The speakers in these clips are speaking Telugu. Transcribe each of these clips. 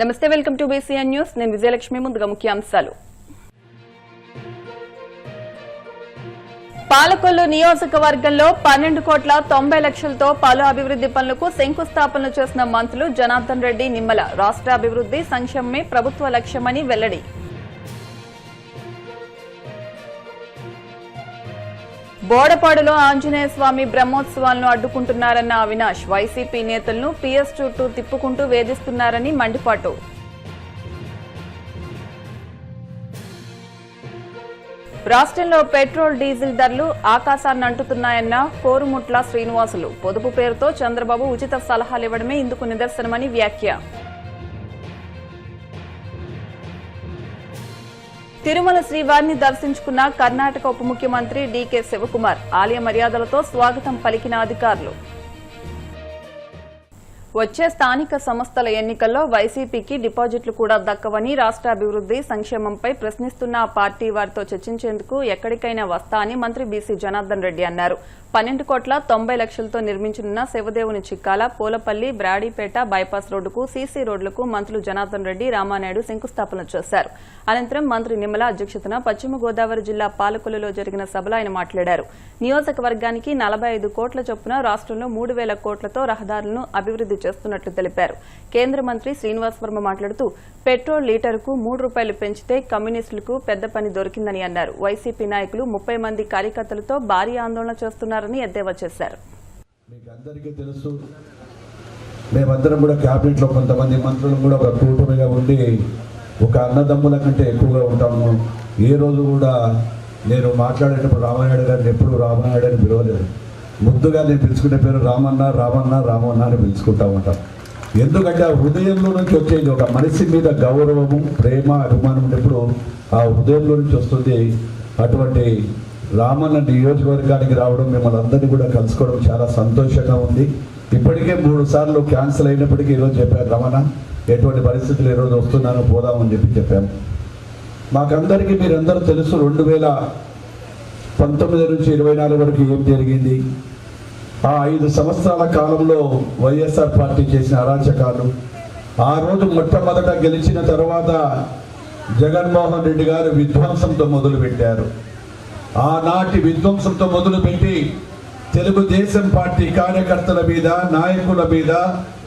నమస్తే, వెల్కమ్ టు బీసీఎన్ న్యూస్. నేను విజయలక్ష్మి. ముందుగా ముఖ్యాంశాలు. పాలకొల్లు నియోజకవర్గంలో 12,90,00,000తో పలు అభివృద్ది పనులకు శంకుస్థాపనలు చేసిన మంత్రులు జనార్దన్ రెడ్డి, నిమ్మల. రాష్ట్ర అభివృద్ది సంక్షేమమే ప్రభుత్వ లక్ష్యమని వెల్లడి. బోడపాడులో ఆంజనేయ స్వామి బ్రహ్మోత్సవాలను అడ్డుకుంటున్నారన్న అవినాష్. వైసీపీ నేతలను పీఎస్ చుట్టూ తిప్పుకుంటూ వేధిస్తున్నారని మండిపాటు. రాష్ట్రంలో పెట్రోల్, డీజిల్ ధరలు ఆకాశాన్ని అంటుతున్నాయన్న కోరుముట్ల శ్రీనివాసులు. పొదుపు పేరుతో చంద్రబాబు ఉచిత సలహాలివ్వడమే ఇందుకు నిదర్శనమని వ్యాఖ్య. తిరుమల శ్రీవారిని దర్శించుకున్న కర్ణాటక ఉప ముఖ్యమంత్రి డీకే శివకుమార్. ఆలయ మర్యాదలతో స్వాగతం పలికిన అధికారులు. వచ్చే స్థానిక సంస్థల ఎన్నికల్లో వైసీపీకి డిపాజిట్లు కూడా దక్కవని, రాష్ట్ర అభివృద్ది సంక్షేమంపై ప్రశ్నిస్తున్న ఆ పార్టీ వారితో చర్చించేందుకు ఎక్కడికైనా వస్తా అని మంత్రి బీసీ జనార్దన్ రెడ్డి అన్నారు. 12,90,00,000తో నిర్మించనున్న శివదేవుని చిక్కాల, పూలపల్లి, బ్రాడీపేట బైపాస్ రోడ్డుకు, సీసీ రోడ్లకు మంత్రులు జనార్దన్ రెడ్డి, రామానాయుడు శంకుస్థాపన చేశారు. అనంతరం మంత్రి నిమ్మల అధ్యక్షతన పశ్చిమ గోదావరి జిల్లా పాలకొల్లులో జరిగిన సభలో ఆయన మాట్లాడారు. నియోజకవర్గానికి 45 కోట్ల చొప్పున రాష్ట్రంలో 3,000 కోట్లతో రహదారులను అభివృద్ది చేస్తున్నట్లు తెలిపారు. కేంద్ర మంత్రి శ్రీనివాస్ వర్మ మాట్లాడుతూ పెట్రోల్ లీటరుకు ₹3 పెంచితే కమ్యూనిస్టులకు పెద్ద పని దొరికిందని అన్నారు. వైసీపీ నాయకులు 30 మంది కార్యకర్తలతో భారీ ఆందోళన చేస్తున్నారని ఎద్దేవా చేశారు. మేమందరం కూడా క్యాబినెట్ లో కొంతమంది మంత్రులు కూడా ఒక కూటమిగా ఉండి ఒక అన్నదమ్ముల కంటే ఎక్కువగా ఉంటాము. ఏ రోజు కూడా నేను మాట్లాడేటప్పుడు రామనాయుడు గారిని ఎప్పుడు రామనాయుడు అని పిలవలేదు. ముద్దుగా నేను పిలుచుకునే పేరు రామన్న, రామన్న, రామన్న అని పిలుచుకుంటా ఉంటాను. ఎందుకంటే ఆ హృదయంలో నుంచి వచ్చేది ఒక మనిషి మీద గౌరవము, ప్రేమ, అభిమానం ఉన్నప్పుడు ఆ హృదయంలో నుంచి వస్తుంది. అటువంటి రామన్న నియోజకవర్గానికి రావడం, మిమ్మల్ని అందరినీ కూడా కలుసుకోవడం చాలా సంతోషంగా ఉంది. ఇప్పటికే 3 సార్లు క్యాన్సిల్ అయినప్పటికీ ఈరోజు చెప్పారు, రమణ ఎటువంటి పరిస్థితులు ఈరోజు వస్తున్నాను, పోదామని చెప్పాము. మాకందరికీ మీరందరూ తెలుసు 2019 నుంచి 24 వరకు ఏం జరిగింది. ఆ 5 సంవత్సరాల కాలంలో వైఎస్ఆర్ పార్టీ చేసిన అరాచకాలు. ఆ రోజు మొట్టమొదట గెలిచిన తర్వాత జగన్మోహన్ రెడ్డి గారు విధ్వంసంతో మొదలుపెట్టారు. ఆనాటి విధ్వంసంతో మొదలుపెట్టి తెలుగుదేశం పార్టీ కార్యకర్తల మీద, నాయకుల మీద,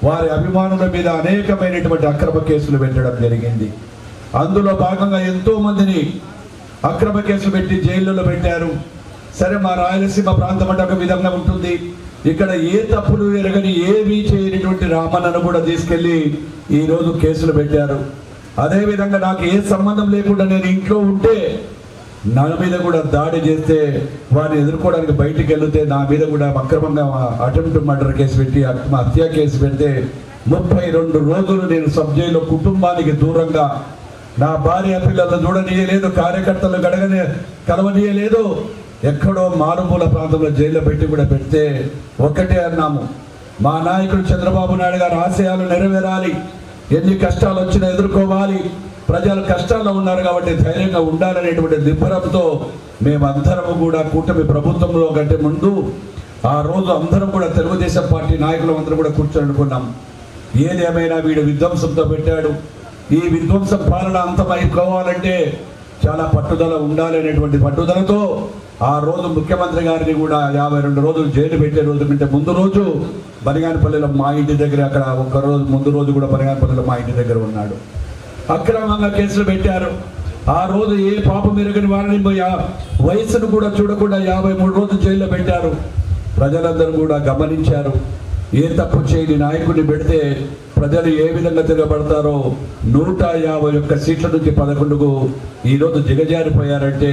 వారి అభిమానుల మీద అనేకమైనటువంటి అక్రమ కేసులు పెట్టడం జరిగింది. అందులో భాగంగా ఎంతో మందిని అక్రమ కేసులు పెట్టి జైళ్ళలో పెట్టారు. సరే, మా రాయలసీమ ప్రాంతం అంటే ఒక విధంగా ఉంటుంది. ఇక్కడ ఏ తప్పులు ఎరగని, ఏమీ చేయనటువంటి రామన్నను కూడా తీసుకెళ్లి ఈరోజు కేసులు పెట్టారు. అదేవిధంగా నాకు ఏ సంబంధం లేకుండా నేను ఇంట్లో ఉంటే నా మీద కూడా దాడి చేస్తే వారిని ఎదుర్కోవడానికి బయటికి వెళితే నా మీద కూడా అక్రమంగా అటెంప్ట్ మర్డర్ కేసు పెట్టి, హత్య కేసు పెడితే 32 రోజులు నేను సబ్ జైల్లో కుటుంబానికి దూరంగా, నా భార్య పిల్లలను చూడనీయలేదు, కార్యకర్తలు కలవనీయలేదు. ఎక్కడో మారుమూల ప్రాంతంలో జైల్లో పెట్టి కూడా పెడితే ఒక్కటే అన్నాము, మా నాయకుడు చంద్రబాబు నాయుడు గారి ఆశయాలు నెరవేరాలి, ఎన్ని కష్టాలు వచ్చినా ఎదుర్కోవాలి, ప్రజలు కష్టాల్లో ఉన్నారు కాబట్టి ధైర్యంగా ఉండాలనేటువంటి దిబ్బరంతో మేమందరము కూడా కూటమి ప్రభుత్వంలో కంటే ముందు ఆ రోజు అందరం కూడా తెలుగుదేశం పార్టీ నాయకులు అందరూ కూడా కూర్చొని అనుకున్నాం, ఏదేమైనా వీడు విధ్వంసంతో పెట్టాడు, ఈ విధ్వంసం పాలన అంతమైపోవాలంటే చాలా పట్టుదల ఉండాలి అనేటువంటి పట్టుదలతో ఆ రోజు ముఖ్యమంత్రి గారిని కూడా 52 రోజులు జైలు పెట్టే రోజు కంటే ముందు రోజు బనగానపల్లిలో మా ఇంటి దగ్గర, అక్కడ ఒక్క రోజు ముందు రోజు కూడా బనగానపల్లిలో మా ఇంటి దగ్గర ఉన్నాడు. అక్రమంగా కేసులు పెట్టారు. ఆ రోజు ఏ పాపం ఎరగని వారిని వయసును కూడా చూడకుండా 53 రోజులు జైల్లో పెట్టారు. ప్రజలందరూ కూడా గమనించారు. ఏ తప్పు చేయని నాయకుడిని పెడితే ప్రజలు ఏ విధంగా తిరగబడతారో 151 సీట్ల నుంచి 11కు ఈరోజు దిగజారిపోయారంటే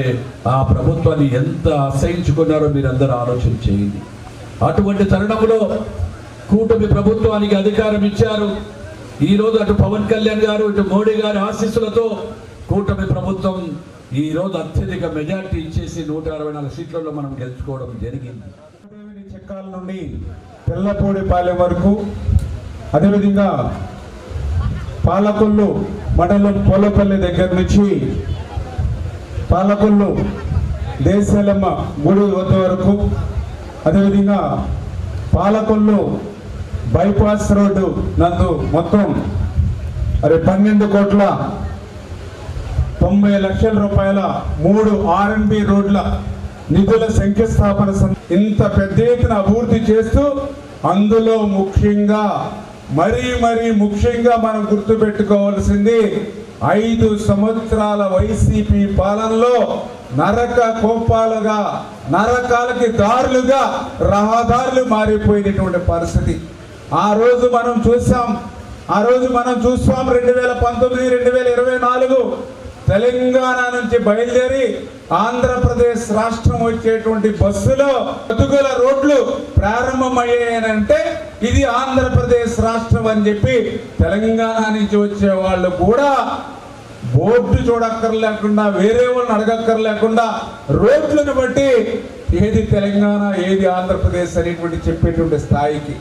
ఆ ప్రభుత్వాన్ని ఎంత అసహించుకున్నారో మీరందరూ ఆలోచన చేయండి. అటువంటి తరుణంలో కూటమి ప్రభుత్వానికి అధికారం ఇచ్చారు. ఈరోజు అటు పవన్ కళ్యాణ్ గారు, ఇటు మోడీ గారి ఆశీస్సులతో కూటమి ప్రభుత్వం ఈరోజు అత్యధిక మెజార్టీ ఇచ్చేసి 164 సీట్లలో మనం గెలుచుకోవడం జరిగింది. చెక్కాల నుండి తెల్లపూడిపాలెం వరకు, అదేవిధంగా పాలకొల్లు మండలం పోలపల్లి దగ్గర నుంచి పాలకొల్లు దేశాలమ్మ గుడి వద్ద వరకు, అదేవిధంగా పాలకొల్లు బైపాస్ రోడ్డు నందు మొత్తం మరి 12,90,00,000 రూపాయల 3 R&B రోడ్ల నిధుల శంకుస్థాపన ఇంత పెద్ద ఎత్తున అభివృద్ధి చేస్తూ అందులో ముఖ్యంగా మరీ ముఖ్యంగా మనం గుర్తుపెట్టుకోవాల్సింది 5 సంవత్సరాల వైసీపీ పాలనలో నరక కోపాలుగా నరకాలకి దారులుగా రహదారులు మారిపోయినటువంటి పరిస్థితి ఆ రోజు మనం చూసాం 2019 2024 తెలంగాణ నుంచి బయలుదేరి ఆంధ్రప్రదేశ్ రాష్ట్రం వచ్చేటువంటి బస్సులో బతుకుల రోడ్లు ప్రారంభమయ్యాయనంటే ఇది ఆంధ్రప్రదేశ్ రాష్ట్రం అని చెప్పి తెలంగాణ నుంచి వచ్చే వాళ్ళు కూడా బోర్డు చూడక్కర్లేకుండా వేరే వాళ్ళని అడగక్కర్లేకుండా రోడ్లను బట్టి ఏది తెలంగాణ ఏది ఆంధ్రప్రదేశ్ అనేటువంటి చెప్పేటువంటి స్థాయికి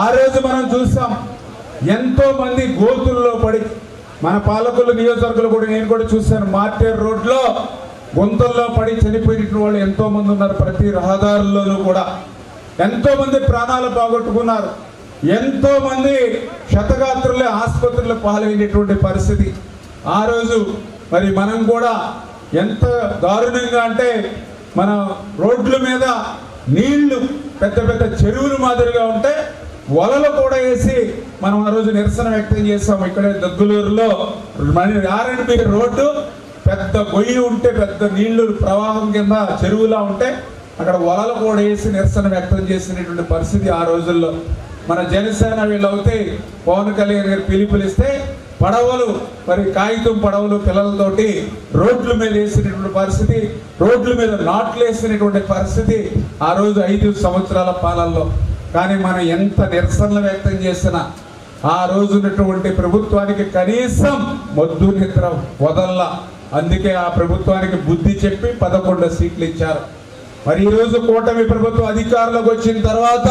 ఆ రోజు మనం చూసాం ఎంతో మంది గోతుల్లో పడి మన పాలకులు నియోజకవర్గాలు కూడా నేను కూడా చూశాను మార్టేర్ రోడ్లో గుంతల్లో పడి చనిపోయిన వాళ్ళు ఎంతో మంది ఉన్నారు ప్రతి రహదారుల్లోనూ కూడా ఎంతో మంది ప్రాణాలు పోగొట్టుకున్నారు ఎంతో మంది క్షతగాత్రులే ఆసుపత్రులు పాలైనటువంటి పరిస్థితి ఆ రోజు మరి మనం కూడా ఎంత దారుణంగా అంటే మన రోడ్ల మీద నీళ్లు పెద్ద పెద్ద చెరువులు మాదిరిగా ఉంటే వలలు కూడా వేసి మనం ఆ రోజు నిరసన వ్యక్తం చేస్తాం ఇక్కడే దగ్గులూరులో R&B రోడ్డు పెద్ద గొయ్యి ఉంటే పెద్ద నీళ్లు ప్రవాహం కింద చెరువులా ఉంటే అక్కడ వలలు కూడా వేసి నిరసన వ్యక్తం చేసినటువంటి పరిస్థితి ఆ రోజుల్లో మన జనసేన వీళ్ళు అవుతే పవన్ కళ్యాణ్ గారు పిలుపులిస్తే పడవలు మరి కాగితం పడవలు పిల్లలతోటి రోడ్ల మీద వేసినటువంటి పరిస్థితి రోడ్ల మీద నాట్లు వేసినటువంటి పరిస్థితి ఆ రోజు 5 సంవత్సరాల పాలనలో కానీ మనం ఎంత నిరసనలు వ్యక్తం చేసినా ఆ రోజు ఉన్నటువంటి ప్రభుత్వానికి కనీసం మొద్దు నిద్ర వదల్లా అందుకే ఆ ప్రభుత్వానికి బుద్ధి చెప్పి 11 సీట్లు ఇచ్చారు మరి ఈరోజు కూటమి ప్రభుత్వం అధికారంలోకి వచ్చిన తర్వాత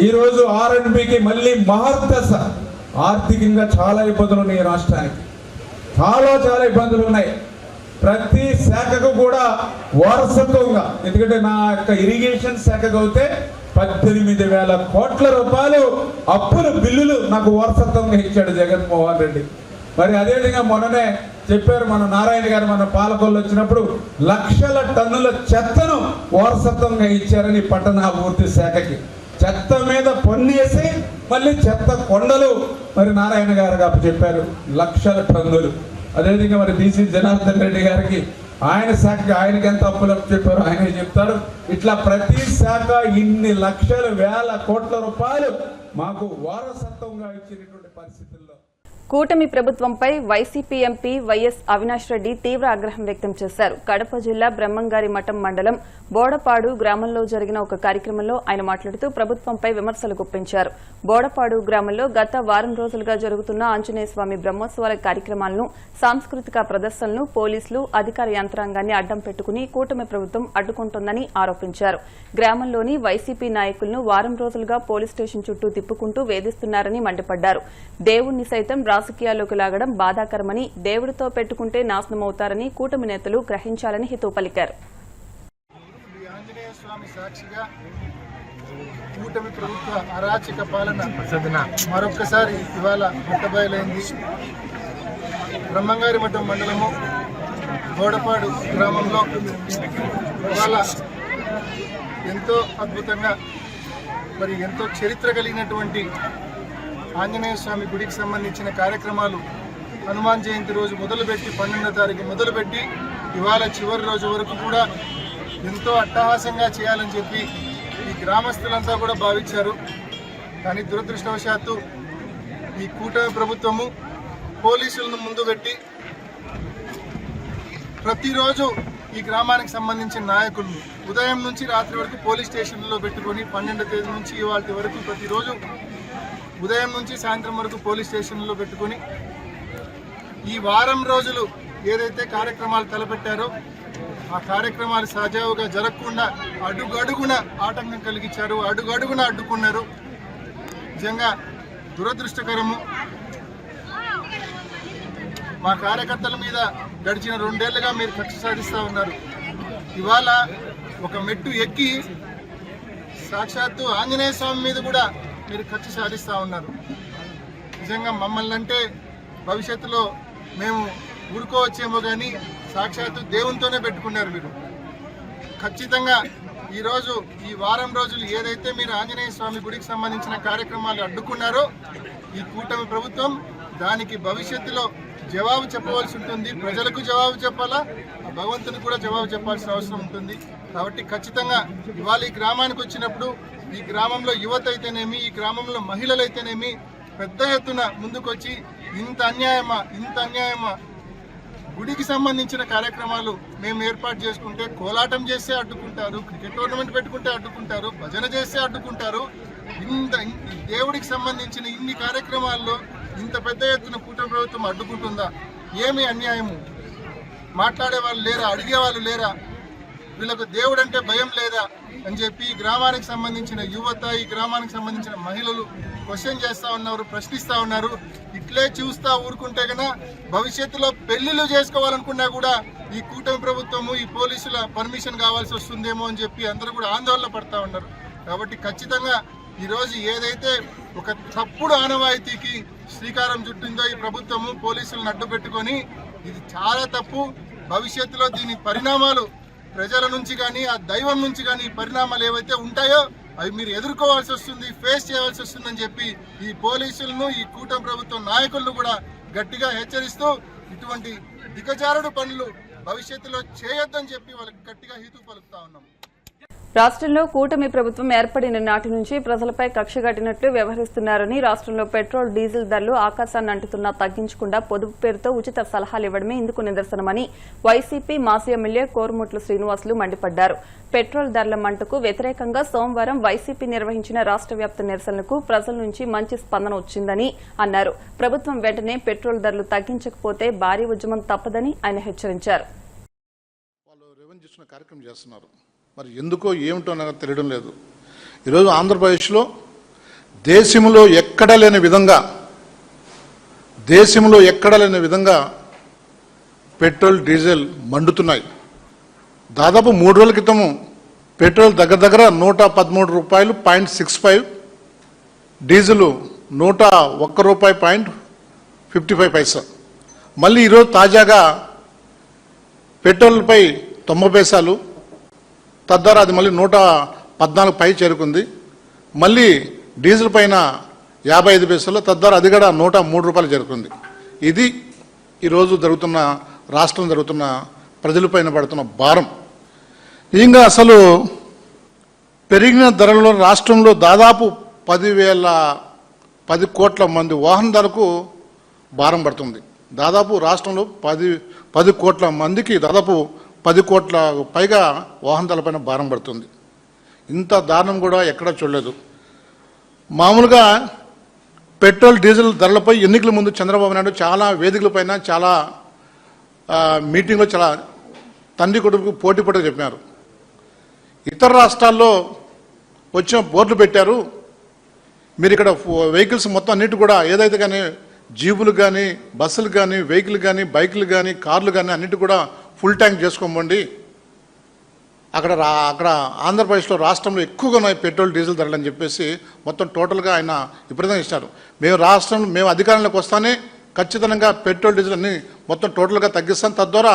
ఈరోజు R&Bకి మళ్ళీ మహర్దశ ఆర్థికంగా చాలా ఇబ్బందులు ఉన్నాయి రాష్ట్రానికి చాలా ఇబ్బందులు ఉన్నాయి ప్రతి శాఖకు కూడా వారసత్వంగా ఎందుకంటే నా యొక్క ఇరిగేషన్ శాఖకు అయితే 18,000 కోట్ల రూపాయలు అప్పుల బిల్లులు నాకు వారసత్వంగా ఇచ్చాడు జగన్మోహన్ రెడ్డి మరి అదేవిధంగా మొన్ననే చెప్పారు మన నారాయణ గారు మన పాలకొల్లు వచ్చినప్పుడు లక్షల టన్నుల చెత్తను వారసత్వంగా ఇచ్చారని పట్టణాభివృద్ధి శాఖకి చెత్త మీద పన్నేసి మళ్ళీ చెత్త కొండలు మరి నారాయణ గారు చెప్పారు లక్షల టన్నులు అదేవిధంగా మరి బీసీ జనార్దన్ రెడ్డి గారికి ఆయన శాఖకి ఆయనకి ఎంత అప్పులు చెప్పారు ఆయనే చెప్తాడు ఇట్లా ప్రతి శాఖ ఇన్ని లక్షల వేల కోట్ల రూపాయలు మాకు వారసత్వంగా ఇచ్చినటువంటి పరిస్థితుల్లో కూటమి ప్రభుత్వంపై YCP MP YS Avinash Reddy తీవ్ర ఆగ్రహం వ్యక్తం చేశారు. కడప జిల్లా బ్రహ్మంగారి మఠం మండలం బోడపాడు గ్రామంలో జరిగిన ఒక కార్యక్రమంలో ఆయన మాట్లాడుతూ ప్రభుత్వంపై విమర్శలు గుప్పించారు. బోడపాడు గ్రామంలో గత వారం రోజులుగా జరుగుతున్న ఆంజనేయ స్వామి బ్రహ్మోత్సవాల కార్యక్రమాలను సాంస్కృతిక ప్రదర్శనలను పోలీసులు అధికార యంత్రాంగాన్ని అడ్డం పెట్టుకుని కూటమి ప్రభుత్వం అడ్డుకుంటోందని ఆరోపించారు. గ్రామంలోని వైసీపీ నాయకులను వారం రోజులుగా పోలీస్ స్టేషన్ చుట్టూ తిప్పుకుంటూ వేధిస్తున్నారని మండిపడ్డారు. దేవుణ్ణి సైతం రాజకీయాల్లోకి లాగడం బాధాకరమని దేవుడితో పెట్టుకుంటే నాశనమవుతారని కూటమి నేతలు గ్రహించాలని హితవు పలికారు. ఆంజనేయ స్వామి సాక్షిగా కూటమి ప్రభుత్వ అరాచక పాలన మరొక్కసారి ఇవాళ బట్టబయలైంది. బ్రహ్మంగారి మఠం మండలము గోడపాడు గ్రామంలో ఇవాళ ఎంతో అద్భుతంగా మరి ఎంతో చరిత్ర కలిగినటువంటి ఆంజనేయ స్వామి గుడికి సంబంధించిన కార్యక్రమాలు హనుమాన్ జయంతి రోజు మొదలుపెట్టి 12వ తారీఖు మొదలుపెట్టి ఇవాళ చివరి రోజు వరకు కూడా ఎంతో అట్టహాసంగా చేయాలని చెప్పి ఈ గ్రామస్తులంతా కూడా భావించారు. కానీ దురదృష్టవశాత్తు ఈ కూటమి ప్రభుత్వము పోలీసులను ముందు పెట్టి ప్రతిరోజు ఈ గ్రామానికి సంబంధించిన నాయకులను ఉదయం నుంచి రాత్రి వరకు పోలీస్ స్టేషన్లో పెట్టుకొని 12వ తేదీ నుంచి ఇవాళ వరకు ప్రతిరోజు ఉదయం నుంచి సాయంత్రం వరకు పోలీస్ స్టేషన్లో పెట్టుకొని ఈ వారం రోజులు ఏదైతే కార్యక్రమాలు తలపెట్టారో ఆ కార్యక్రమాలు సజావుగా జరగకుండా అడుగడుగున ఆటంకం కలిగించారు, అడుగడుగున అడ్డుకున్నారు. నిజంగా దురదృష్టకరము. మా కార్యకర్తల మీద గడిచిన 2 ఏళ్లుగా మీరు కక్ష సాధిస్తూ ఉన్నారు. ఇవాళ ఒక మెట్టు ఎక్కి సాక్షాత్తు ఆంజనేయ స్వామి మీద కూడా మీరు కక్ష సాధిస్తూ ఉన్నారు. నిజంగా మమ్మల్ని అంటే భవిష్యత్తులో మేము ఊరుకోవచ్చేమో కానీ సాక్షాత్తు దేవునితోనే పెట్టుకున్నారు మీరు. ఖచ్చితంగా ఈరోజు ఈ వారం రోజులు ఏదైతే మీరు ఆంజనేయ స్వామి గుడికి సంబంధించిన కార్యక్రమాలు అడ్డుకున్నారో ఈ కూటమి ప్రభుత్వం దానికి భవిష్యత్తులో జవాబు చెప్పవలసి ఉంటుంది. ప్రజలకు జవాబు చెప్పాలా, భగవంతునికి కూడా జవాబు చెప్పాల్సిన అవసరం ఉంటుంది. కాబట్టి ఖచ్చితంగా ఇవాళ ఈ గ్రామానికి వచ్చినప్పుడు ఈ గ్రామంలో యువత అయితేనేమి, ఈ గ్రామంలో మహిళలు అయితేనేమి పెద్ద ఎత్తున ముందుకొచ్చి ఇంత అన్యాయమా గుడికి సంబంధించిన కార్యక్రమాలు మేము ఏర్పాటు చేసుకుంటే కోలాటం చేస్తే అడ్డుకుంటారు, క్రికెట్ టోర్నమెంట్ పెట్టుకుంటే అడ్డుకుంటారు, భజన చేస్తే అడ్డుకుంటారు. దేవుడికి సంబంధించిన ఇన్ని కార్యక్రమాల్లో ఇంత పెద్ద ఎత్తున కూటమి ప్రభుత్వం అడ్డుకుంటుందా? ఏమి అన్యాయము? మాట్లాడే వాళ్ళు లేరా? అడిగే వాళ్ళు లేరా? వీళ్ళకు దేవుడు అంటే భయం లేదా అని చెప్పి ఈ గ్రామానికి సంబంధించిన యువత, ఈ గ్రామానికి సంబంధించిన మహిళలు క్వశ్చన్ చేస్తూ ఉన్నారు, ప్రశ్నిస్తూ ఉన్నారు. ఇట్లే చూస్తూ ఊరుకుంటే కన్నా భవిష్యత్తులో పెళ్లిళ్ళు చేసుకోవాలనుకున్నా కూడా ఈ కూటమి ప్రభుత్వము, ఈ పోలీసుల పర్మిషన్ కావాల్సి వస్తుందేమో అని చెప్పి అందరూ కూడా ఆందోళన పడతా ఉన్నారు. కాబట్టి ఖచ్చితంగా ఈరోజు ఏదైతే ఒక తప్పుడు ఆనవాయితీకి శ్రీకారం చుట్టిందో ఈ ప్రభుత్వము, పోలీసులను అడ్డు పెట్టుకొని, ఇది చాలా తప్పు. భవిష్యత్తులో దీని పరిణామాలు ప్రజల నుంచి కానీ ఆ దైవం నుంచి కానీ పరిణామాలు ఏవైతే ఉంటాయో అవి మీరు ఎదుర్కోవాల్సి వస్తుంది, ఫేస్ చేయాల్సి వస్తుందని చెప్పి ఈ పోలీసులను, ఈ కూటమి ప్రభుత్వం నాయకులను కూడా గట్టిగా హెచ్చరిస్తూ ఇటువంటి దిగజారుడు పనులు భవిష్యత్తులో చేయొద్దని చెప్పి వాళ్ళకి గట్టిగా హితవు పలుకుతా ఉన్నాం. రాష్ట్రంలో కూటమి ప్రభుత్వం ఏర్పడిన నాటి నుంచి ప్రజలపై కక్షగట్టినట్లు వ్యవహరిస్తున్నారని, రాష్ట్రంలో పెట్రోల్, డీజిల్ ధరలు ఆకాశాన్ని అంటుతున్నా తగ్గించకుండా పొదుపు పేరుతో ఉచిత సలహాలు ఇవ్వడమే ఇందుకు నిదర్శనమని వైసీపీ మాజీ ఎమ్మెల్యే కోరుముట్ల శ్రీనివాసులు మండిపడ్డారు. పెట్రోల్ ధరల మంటకు వ్యతిరేకంగా సోమవారం వైసీపీ నిర్వహించిన రాష్ట్ర వ్యాప్త నిరసనలకు ప్రజల నుంచి మంచి స్పందన వచ్చిందని అన్నారు. ప్రభుత్వం వెంటనే పెట్రోల్ ధరలు తగ్గించకపోతే భారీ ఉద్యమం తప్పదని ఆయన హెచ్చరించారు. మరి ఎందుకో ఏమిటో నాకు తెలియడం లేదు. ఈరోజు ఆంధ్రప్రదేశ్లో దేశంలో ఎక్కడ లేని విధంగా పెట్రోల్, డీజిల్ మండుతున్నాయి. దాదాపు 3 రోజుల క్రితము పెట్రోల్ దగ్గర 113 రూపాయలు 0.65, డీజిల్ 101 రూపాయి 0.55 పైసా. మళ్ళీ ఈరోజు తాజాగా పెట్రోల్పై 90 పైసలు, తద్వారా అది మళ్ళీ 114 పై చేరుకుంది. మళ్ళీ డీజిల్ పైన 55 పైసలు, తద్వారా అది కూడా 103 రూపాయలు చేరుకుంది. ఇది ఈరోజు రాష్ట్రం జరుగుతున్న ప్రజలపైన పడుతున్న భారం. ఇంకా అసలు పెరిగిన ధరల్లో రాష్ట్రంలో దాదాపు 10 కోట్ల మంది వాహనదారులకు భారం పడుతుంది. దాదాపు రాష్ట్రంలో 10 కోట్ల మందికి దాదాపు 10 కోట్ల పైగా వాహనదారులపైన భారం పడుతుంది. ఇంత దారుణం కూడా ఎక్కడా చూడలేదు. మామూలుగా పెట్రోల్, డీజిల్ ధరలపై ఎన్నికల ముందు చంద్రబాబు నాయుడు చాలా వేదికలపైన, చాలా మీటింగ్లో చాలా తండ్రి కొడుకు పోటీ చెప్పారు. ఇతర రాష్ట్రాల్లో వచ్చిన బోర్డులు పెట్టారు, మీరు ఇక్కడ వెహికల్స్ మొత్తం అన్నిటి కూడా ఏదైతే కానీ జీబులు కానీ, బస్సులు కానీ, వెహికల్ కానీ, బైకులు కానీ, కార్లు కానీ అన్నిటి కూడా ఫుల్ ట్యాంక్ చేసుకోమండి. అక్కడ ఆంధ్రప్రదేశ్లో రాష్ట్రంలో ఎక్కువగా ఉన్నాయి పెట్రోల్, డీజిల్ ధరలు అని చెప్పేసి మొత్తం టోటల్గా ఆయన విపరీతంగా ఇచ్చారు. మేము అధికారంలోకి వస్తానే ఖచ్చితంగా పెట్రోల్, డీజిల్ అన్ని మొత్తం టోటల్గా తగ్గిస్తాం, తద్వారా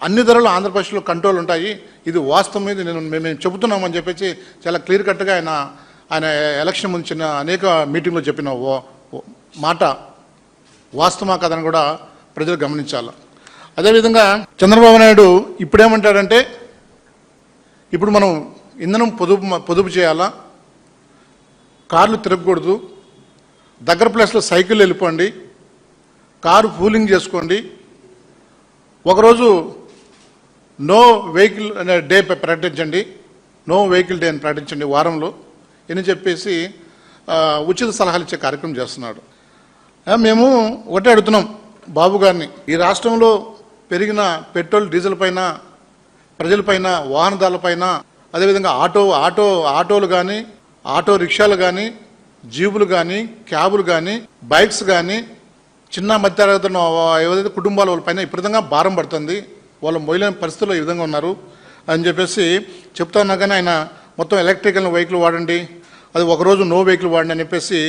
అన్ని ధరలు ఆంధ్రప్రదేశ్లో కంట్రోల్ ఉంటాయి. ఇది వాస్తవం, ఇది మేము చెబుతున్నామని చెప్పేసి చాలా క్లియర్ కట్గా ఆయన ఎలక్షన్ ముందు చిన్న అనేక మీటింగ్లో చెప్పిన మాట వాస్తవా కథను కూడా ప్రజలు గమనించాలి. అదేవిధంగా చంద్రబాబు నాయుడు ఇప్పుడేమంటాడంటే, ఇప్పుడు మనం ఇంధనం పొదుపు చేయాలా, కార్లు తిరగకూడదు, దగ్గర ప్లేస్లో సైకిల్ వెళ్ళిపోండి, కారు పూలింగ్ చేసుకోండి, ఒకరోజు నో వెహికల్ డే ప్రకటించండి, నో వెహికల్ డే అని ప్రకటించండి వారంలో అని చెప్పేసి ఉచిత సలహాలు ఇచ్చే కార్యక్రమం చేస్తున్నాడు. మేము ఒకటే అడుగుతున్నాం బాబు గారిని, ఈ రాష్ట్రంలో పెరిగిన పెట్రోల్, డీజిల్ పైన, ప్రజలపైన, వాహనదారులపైన, అదేవిధంగా ఆటోలు కానీ, ఆటో రిక్షాలు కానీ, జీబులు కానీ, క్యాబులు కానీ, బైక్స్ కానీ, చిన్న మధ్యతరగతి ఏదైతే కుటుంబాల వాళ్ళపైన విపరీతంగా భారం పడుతుంది, వాళ్ళు మొయ్యలేని పరిస్థితుల్లో ఈ విధంగా ఉన్నారు అని చెప్పేసి చెప్తా ఉన్నా. కానీ ఆయన మొత్తం ఎలక్ట్రికల్ వెహికల్ వాడండి, అది ఒకరోజు నో వెహికల్ వాడండి అని చెప్పేసి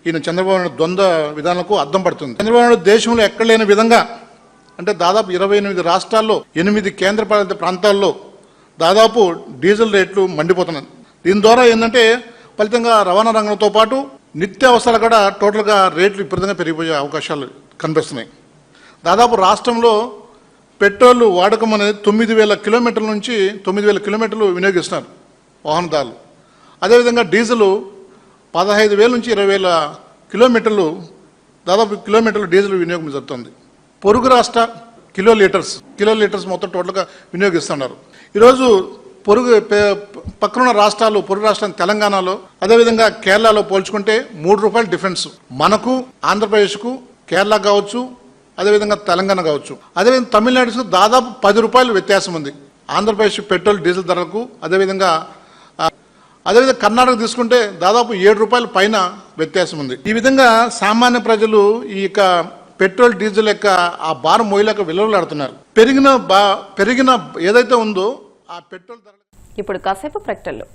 ఈయన చంద్రబాబు నాయుడు ద్వంద్వ విధానాలకు అద్దం పడుతుంది. చంద్రబాబు నాయుడు దేశంలో ఎక్కడ లేని విధంగా అంటే దాదాపు 28 రాష్ట్రాల్లో 8 కేంద్రపాలిత ప్రాంతాల్లో దాదాపు డీజిల్ రేట్లు మండిపోతున్నాయి. దీని ద్వారా ఏంటంటే ఫలితంగా రవాణా రంగంతో పాటు నిత్యావసరాలు కూడా టోటల్గా రేట్లు విపరీతంగా పెరిగిపోయే అవకాశాలు కనిపిస్తున్నాయి. దాదాపు రాష్ట్రంలో పెట్రోల్ వాడకం అనేది 9,000 కిలోమీటర్ల నుంచి 9,000 కిలోమీటర్లు వినియోగిస్తున్నారు వాహనదారులు. అదేవిధంగా డీజిల్ 15,000 నుంచి 20,000 కిలోమీటర్లు దాదాపు కిలోమీటర్లు డీజిల్ వినియోగం జరుగుతుంది. పొరుగు రాష్ట్ర కిలో లీటర్స్ మొత్తం టోటల్గా వినియోగిస్తున్నారు. ఈరోజు పక్కనున్న రాష్ట్రాలు పొరుగు రాష్ట్రం తెలంగాణలో అదేవిధంగా కేరళలో పోల్చుకుంటే ₹3 డిఫరెన్స్ మనకు ఆంధ్రప్రదేశ్కు కేరళ కావచ్చు అదేవిధంగా తెలంగాణ కావచ్చు. అదేవిధంగా తమిళనాడుకు దాదాపు ₹10 వ్యత్యాసం ఉంది ఆంధ్రప్రదేశ్ పెట్రోల్ డీజిల్ ధరలకు. అదేవిధంగా కర్ణాటక తీసుకుంటే దాదాపు ₹7 పైన వ్యత్యాసం ఉంది. ఈ విధంగా సామాన్య ప్రజలు ఈ యొక్క పెట్రోల్ డీజిల్ యొక్క ఆ భారం మోయలేక విలువలాడుతున్నారు. పెరిగిన ఏదైతే ఉందో ఆ పెట్రోల్ ధర. ఇప్పుడు కాసేపు ప్రకటనలు.